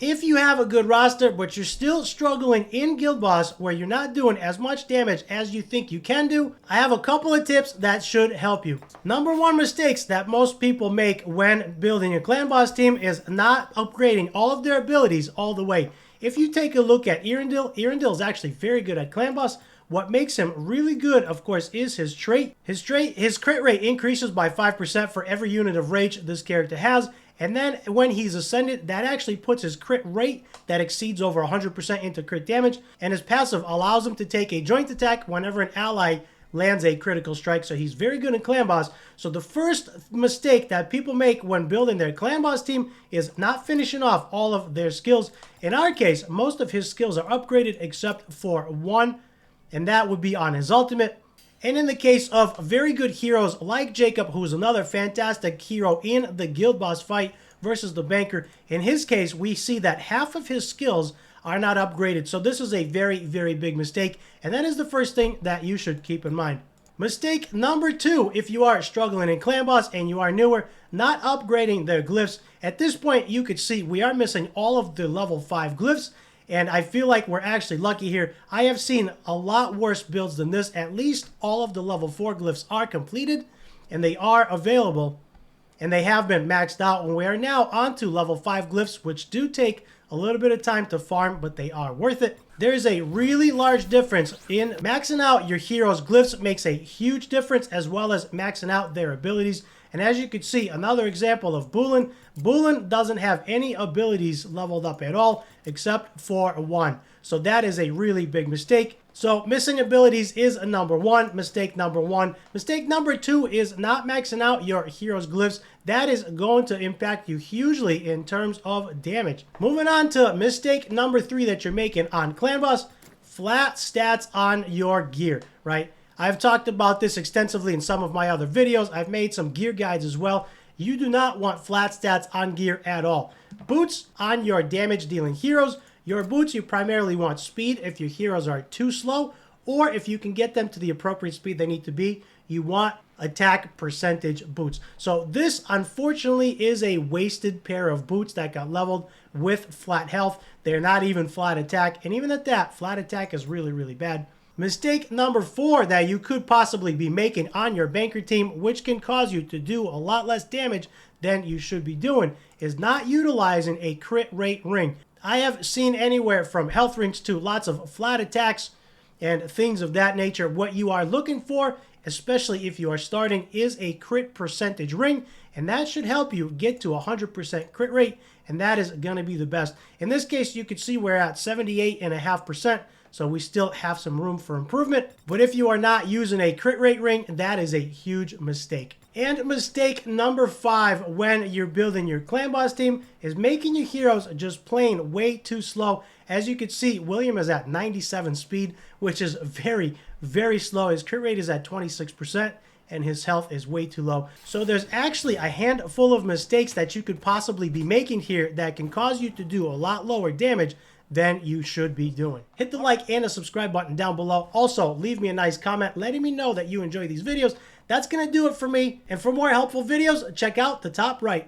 If you have a good roster, but you're still struggling in Guild Boss where you're not doing as much damage as you think you can do, I have a couple of tips that should help you. Number one mistakes that most people make when building a Clan Boss team is not upgrading all of their abilities all the way. If you take a look at Erendil, Erendil is actually very good at Clan Boss. What makes him really good, of course, is his trait. His crit rate increases by 5% for every unit of rage this character has. And then when he's ascended, that actually puts his crit rate that exceeds over 100% into crit damage. And his passive allows him to take a joint attack whenever an ally lands a critical strike. So he's very good in Clan Boss. So the first mistake that people make when building their Clan Boss team is not finishing off all of their skills. In our case, most of his skills are upgraded except for one, and that would be on his ultimate. And in the case of very good heroes like Jacob, who's another fantastic hero in the Guild Boss fight versus the Banker, in his case, we see that half of his skills are not upgraded. So this is a very, very big mistake. And that is the first thing that you should keep in mind. Mistake number two, if you are struggling in Clan Boss and you are newer, not upgrading their glyphs. At this point, you could see we are missing all of the level 5 glyphs. And I feel like we're actually lucky here. I have seen a lot worse builds than this. At least all of the level 4 glyphs are completed and they are available. And they have been maxed out. And we are now on to level 5 glyphs, which do take a little bit of time to farm, but they are worth it. There is a really large difference in maxing out your hero's glyphs. Makes a huge difference, as well as maxing out their abilities. And as you can see, another example of Bulin. Bulin doesn't have any abilities leveled up at all, except for one. So that is a really big mistake. So missing abilities is a number one. Mistake number one. Mistake number two is not maxing out your hero's glyphs. That is going to impact you hugely in terms of damage. Moving on to mistake number three that you're making on Clan Boss. Flat stats on your gear, right? I've talked about this extensively in some of my other videos. I've made some gear guides as well. You do not want flat stats on gear at all. Boots on your damage dealing heroes. Your boots, you primarily want speed if your heroes are too slow, or if you can get them to the appropriate speed they need to be, you want attack percentage boots. So this, unfortunately, is a wasted pair of boots that got leveled with flat health. They're not even flat attack, and even at that, flat attack is really, really bad. Mistake number four that you could possibly be making on your Banker team, which can cause you to do a lot less damage than you should be doing, is not utilizing a crit rate ring. I have seen anywhere from health rings to lots of flat attacks and things of that nature. What you are looking for, especially if you are starting, is a crit percentage ring, and that should help you get to 100% crit rate, and that is going to be the best. In this case, you could see we're at 78.5%. So we still have some room for improvement. But if you are not using a crit rate ring, that is a huge mistake. And mistake number five when you're building your Clan Boss team is making your heroes just plain way too slow. As you can see, William is at 97 speed, which is very, very slow. His crit rate is at 26%. And his health is way too low. So there's actually a handful of mistakes that you could possibly be making here that can cause you to do a lot lower damage than you should be doing. Hit the like and the subscribe button down below. Also, leave me a nice comment letting me know that you enjoy these videos. That's going to do it for me. And for more helpful videos, check out the top right.